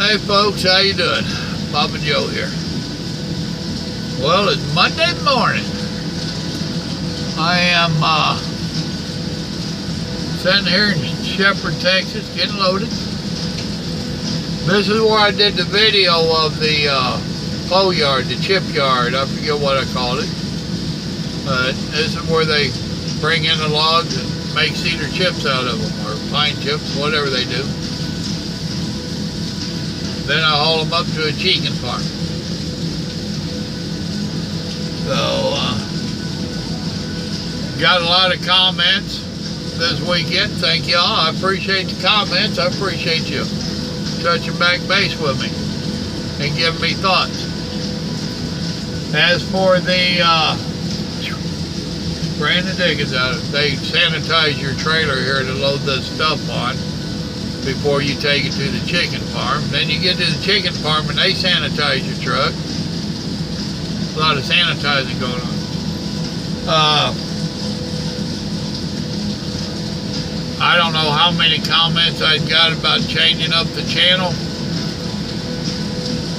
Hey folks, how you doing? Papa Joe here. Well, it's Monday morning. I am sitting here in Shepherd, Texas, getting loaded. This is where I did the video of the pole yard, the chip yard. I forget what I called it. This is where they bring in the logs and make cedar chips out of them, or pine chips, whatever they do. Then I haul them up to a chicken farm. So, got a lot of comments this weekend. Thank y'all. I appreciate the comments. I appreciate you touching back base with me and giving me thoughts. As for the Brandon Diggins out, they sanitize your trailer here to load this stuff on before you take it to the chicken farm. Then you get to the chicken farm and they sanitize your truck. A lot of sanitizing going on. I don't know how many comments I got about changing up the channel.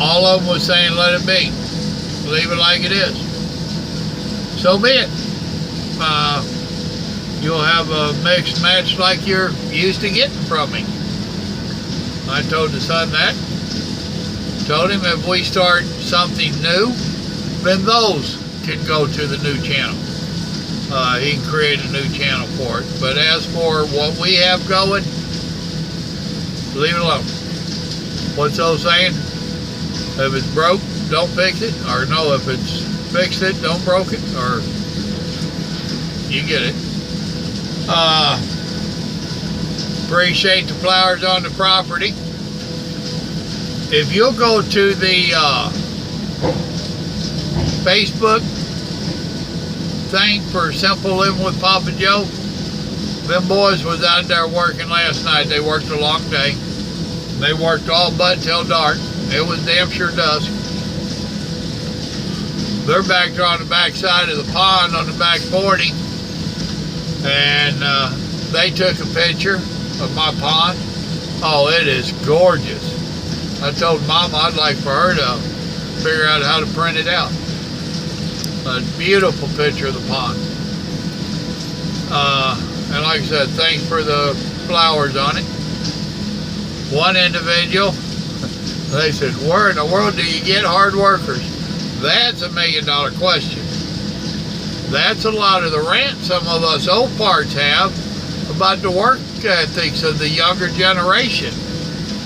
All of them was saying let it be. Leave it like it is. So be it. You'll have a mixed match like you're used to getting from me. I told the son that. Told him if we start something new, then those can go to the new channel. He can create a new channel for it. But as for what we have going, leave it alone. What's those saying? If it's broke, don't fix it. Or no, if it's fixed it, don't broke it. Or you get it. Appreciate the flowers on the property. If you'll go to the Facebook thing for Simple Living with Papa Joe, them boys was out there working last night. They worked a long day. They worked all but till dark. It was damn sure dusk. They're back there on the back side of the pond on the back 40, and they took a picture of my pond. Oh, it is gorgeous. I told Mama I'd like for her to figure out how to print it out. A beautiful picture of the pond. And like I said, thanks for the flowers on it. One individual, they said, where in the world do you get hard workers? That's $1 million question. That's a lot of the rant some of us old parts have about the work ethics of the younger generation.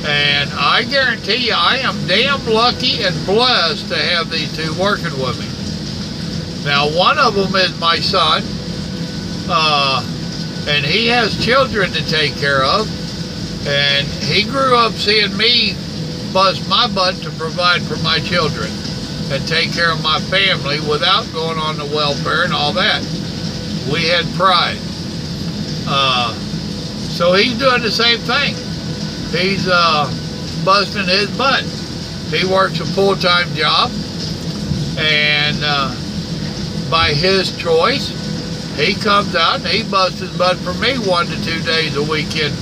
And I guarantee you, I am damn lucky and blessed to have these two working with me. Now, one of them is my son, and he has children to take care of, and he grew up seeing me bust my butt to provide for my children and take care of my family without going on the welfare and all that. We had pride. So he's doing the same thing. He's busting his butt. He works a full-time job, and by his choice, he comes out and he busts his butt for me 1 to 2 days a weekend.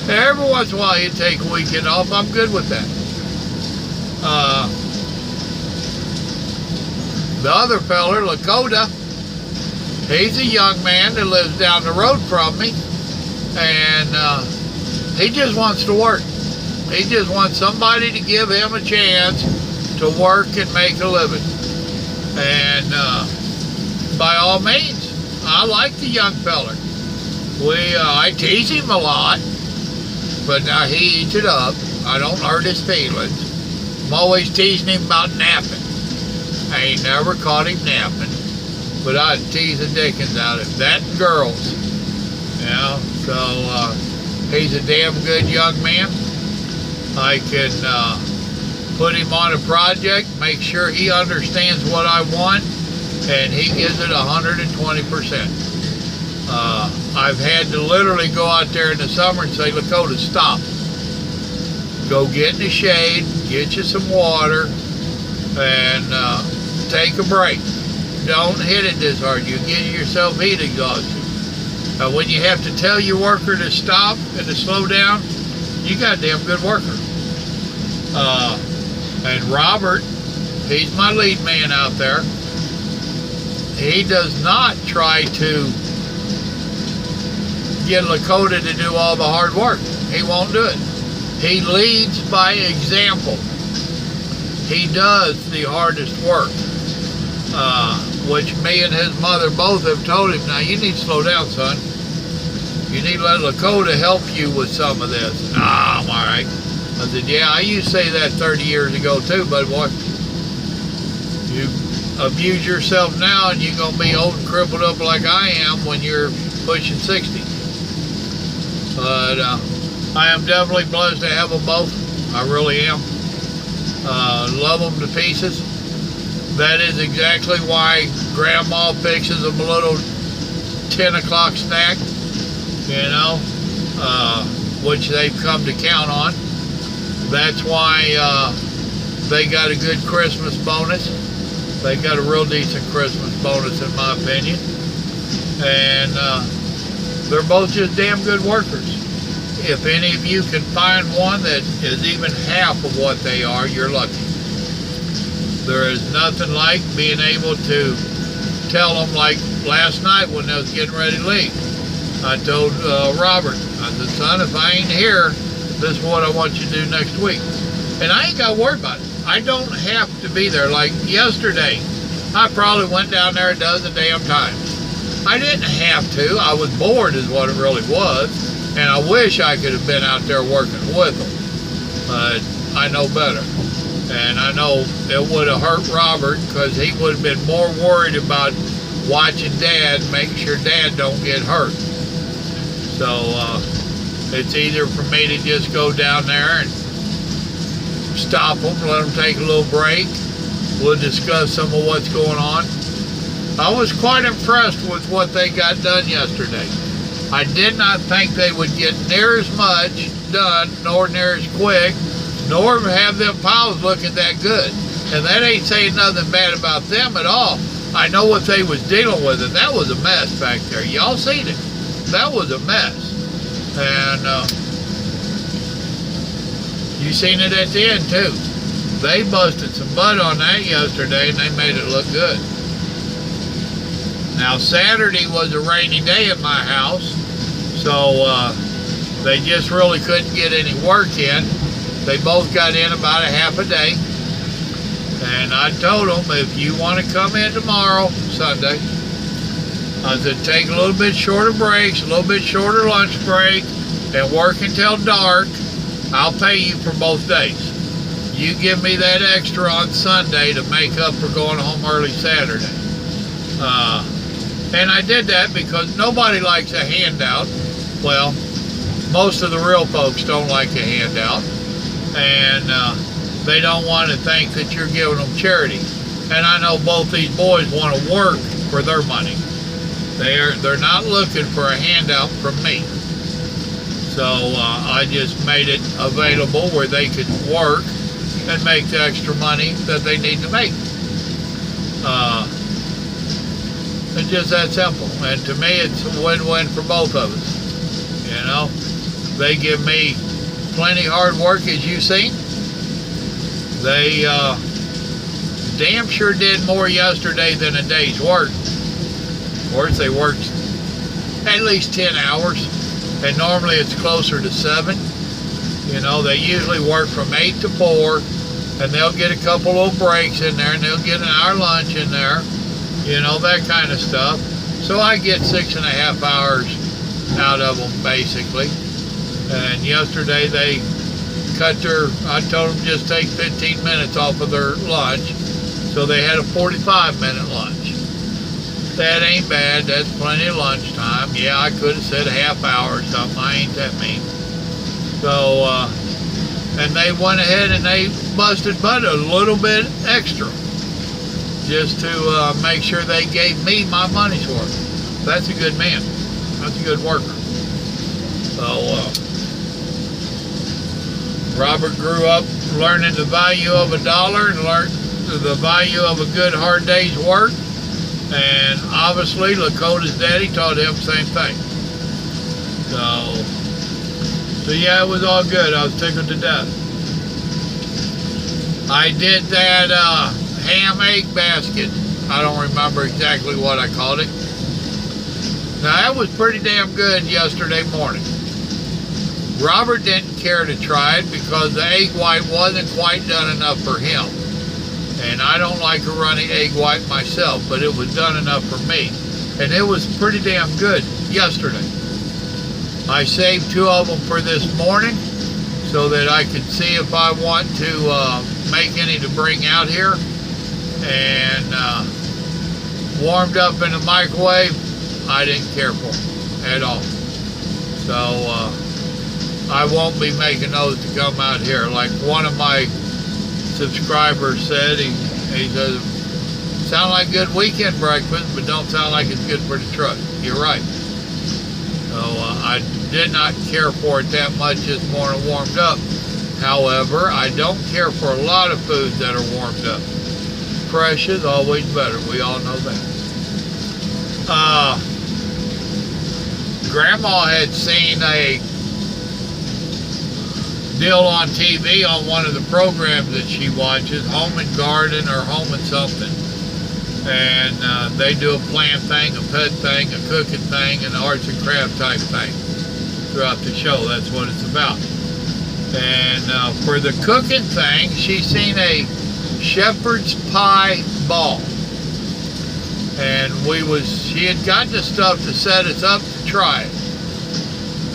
Every once in a while he'd take a weekend off. I'm good with that. The other feller, Lakota, he's a young man that lives down the road from me, and he just wants to work. He just wants somebody to give him a chance to work and make a living. And by all means, I like the young feller. I tease him a lot, but now he eats it up. I don't hurt his feelings. I'm always teasing him about napping. I ain't never caught him napping, but I'd tease the dickens out of him. That and girls. You know, so he's a damn good young man. I can put him on a project, make sure he understands what I want, and he gives it 120%. I've had to literally go out there in the summer and say, Lakota, stop. Go get in the shade, get you some water, and take a break. Don't hit it this hard. You get yourself heat exhaustion. When you have to tell your worker to stop and to slow down, you got a damn good worker. And Robert, he's my lead man out there. He does not try to get Lakota to do all the hard work. He won't do it. He leads by example. He does the hardest work, which me and his mother both have told him, now you need to slow down, son. You need to let Lakota help you with some of this. Nah, I'm all right. I said, yeah, I used to say that 30 years ago too, but boy, you abuse yourself now and you're going to be old and crippled up like I am when you're pushing 60. But I am definitely blessed to have them both. I really am. Love them to pieces. That is exactly why Grandma fixes them a little 10 o'clock snack, you know, which they've come to count on. That's why they got a good Christmas bonus. They got a real decent Christmas bonus in my opinion. And they're both just damn good workers. If any of you can find one that is even half of what they are, you're lucky. There is nothing like being able to tell them, like last night when I was getting ready to leave. I told Robert, I said, son, if I ain't here, this is what I want you to do next week. And I ain't got to worry about it. I don't have to be there. Like yesterday, I probably went down there a dozen damn times. I didn't have to. I was bored is what it really was. And I wish I could have been out there working with them. But I know better. And I know it would have hurt Robert because he would have been more worried about watching Dad, making sure Dad don't get hurt. So it's either for me to just go down there and stop them, let them take a little break. We'll discuss some of what's going on. I was quite impressed with what they got done yesterday. I did not think they would get near as much done, nor near as quick, nor have them piles looking that good. And that ain't saying nothing bad about them at all. I know what they was dealing with, and that was a mess back there. Y'all seen it. That was a mess. And you seen it at the end too. They busted some butt on that yesterday and they made it look good. Now Saturday was a rainy day at my house, so they just really couldn't get any work in. They both got in about a half a day. And I told them, if you want to come in tomorrow, Sunday, I said, take a little bit shorter breaks, a little bit shorter lunch break, and work until dark. I'll pay you for both days. You give me that extra on Sunday to make up for going home early Saturday. And I did that because nobody likes a handout. Well, most of the real folks don't like a handout. And they don't want to think that you're giving them charity. And I know both these boys want to work for their money. They're not looking for a handout from me. So I just made it available where they could work and make the extra money that they need to make. It's just that simple. And to me, it's a win-win for both of us. You know, they give me plenty hard work, as you've seen. They damn sure did more yesterday than a day's work. Of course, they worked at least 10 hours, and normally it's closer to 7. You know, they usually work from 8 to 4, and they'll get a couple little breaks in there, and they'll get an hour lunch in there, you know, that kind of stuff. So I get 6.5 hours out of them, basically. And yesterday they cut I told them just take 15 minutes off of their lunch, so they had a 45-minute lunch. That ain't bad. That's plenty of lunch time. Yeah, I could have said a half hour or something. I ain't that mean. So, and they went ahead and they busted butt a little bit extra just to make sure they gave me my money's worth. That's a good man. That's a good worker. So, Robert grew up learning the value of $1 and learned the value of a good hard day's work. And obviously, Lakota's daddy taught him the same thing. So yeah, it was all good. I was tickled to death. I did that ham egg basket. I don't remember exactly what I called it. Now that was pretty damn good yesterday morning. Robert didn't care to try it because the egg white wasn't quite done enough for him. And I don't like a runny egg white myself, but it was done enough for me. And it was pretty damn good yesterday. I saved 2 of them for this morning so that I could see if I want to make any to bring out here. And warmed up in the microwave, I didn't care for them at all. So I won't be making those to come out here. Like one of my subscribers said, he says, sound like good weekend breakfast, but don't sound like it's good for the truck. You're right. So I did not care for it that much this morning warmed up. However, I don't care for a lot of foods that are warmed up. Fresh is always better. We all know that. Grandma had seen a deal on TV on one of the programs that she watches, Home and Garden or Home and something. And they do a plant thing, a pet thing, a cooking thing, and arts and craft type thing throughout the show. That's what it's about. And for the cooking thing, she's seen a shepherd's pie ball. And she had gotten the stuff to set us up to try it.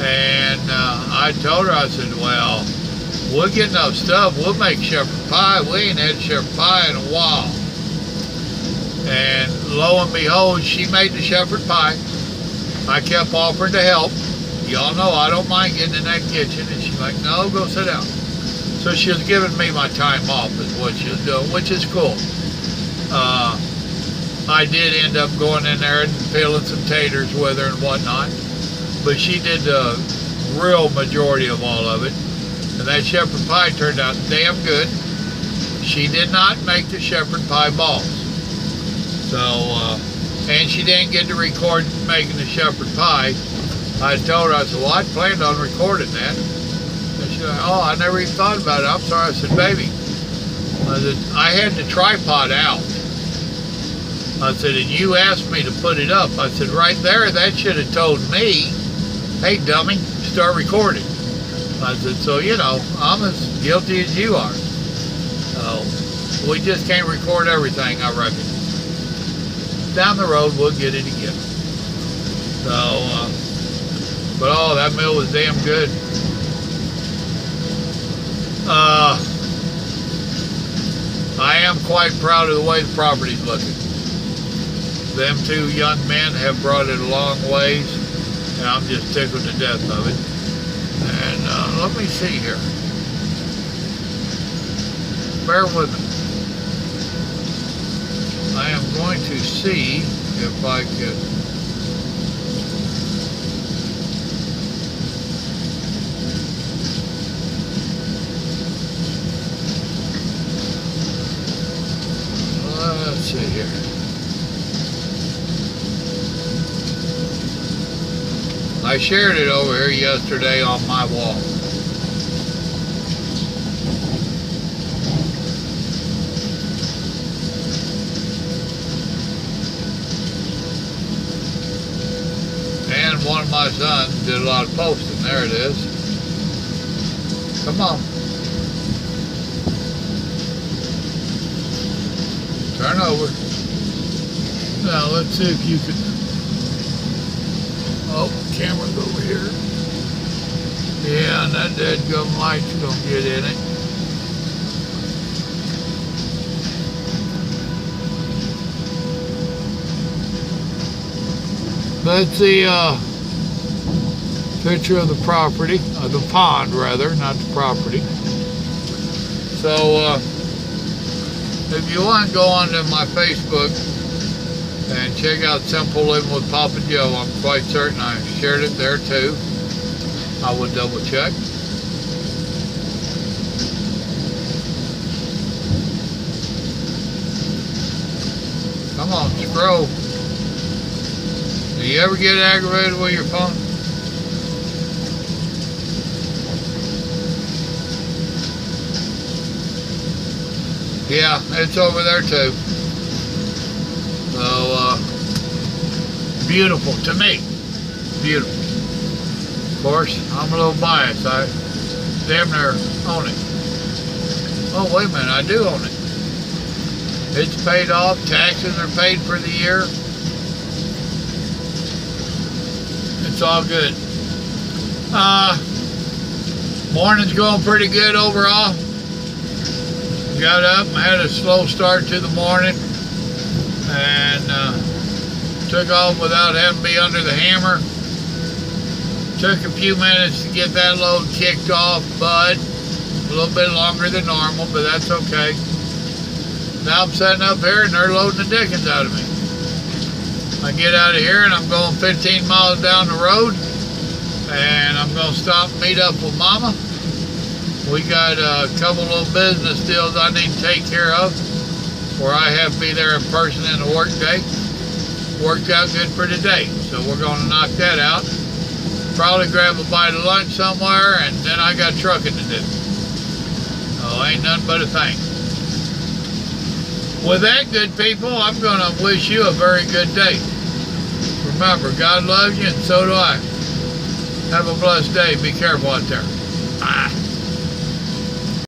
And I told her, I said, well, we'll get enough stuff, we'll make shepherd pie. We ain't had shepherd pie in a while. And lo and behold, she made the shepherd pie. I kept offering to help. Y'all know I don't mind getting in that kitchen. And she's like, no, go sit down. So she was giving me my time off is what she was doing, which is cool. I did end up going in there and peeling some taters with her and whatnot. But she did the real majority of all of it. And that shepherd pie turned out damn good. She did not make the shepherd pie balls. So, and she didn't get to record making the shepherd pie. I told her, I said, well, I planned on recording that. And she said, oh, I never even thought about it. I'm sorry. I said, baby, I had the tripod out. I said, and you asked me to put it up. I said, right there, that should have told me, hey, dummy, start recording. I said, so, you know, I'm as guilty as you are. So, we just can't record everything, I reckon. Down the road, we'll get it again. So, but oh, that meal was damn good. I am quite proud of the way the property's looking. Them 2 young men have brought it a long ways, and I'm just tickled to death of it. And let me see here. Bear with me. I am going to see if I can. Let's see here. I shared it over here yesterday on my wall. And one of my sons did a lot of posting. There it is. Come on. Turn over. Now let's see if you can. Oh, camera's over here. Yeah, and that dadgum light's gonna get in it. That's the picture of the property, the pond rather, not the property. So if you want to go onto my Facebook and check out Simple Living with Papa Joe, I'm quite certain I shared it there too. I will double check. Come on, scroll. Do you ever get aggravated with your phone? Yeah, it's over there too. So, beautiful to me. Beautiful. Of course, I'm a little biased. I damn near own it. Oh, wait a minute, I do own it. It's paid off. Taxes are paid for the year. It's all good. Morning's going pretty good overall. Got up and had a slow start to the morning. And took off without having to be under the hammer. Took a few minutes to get that load kicked off, but a little bit longer than normal, but that's okay. Now I'm sitting up here and they're loading the dickens out of me. I get out of here and I'm going 15 miles down the road, and I'm going to stop and meet up with Mama. We got a couple little business deals I need to take care of, where I have to be there in person in the work day. Worked out good for today, so we're going to knock that out. Probably grab a bite of lunch somewhere, and then I got trucking to do. Oh, ain't nothing but a thing. With that, good people, I'm going to wish you a very good day. Remember, God loves you, and so do I. Have a blessed day. Be careful out there. Bye.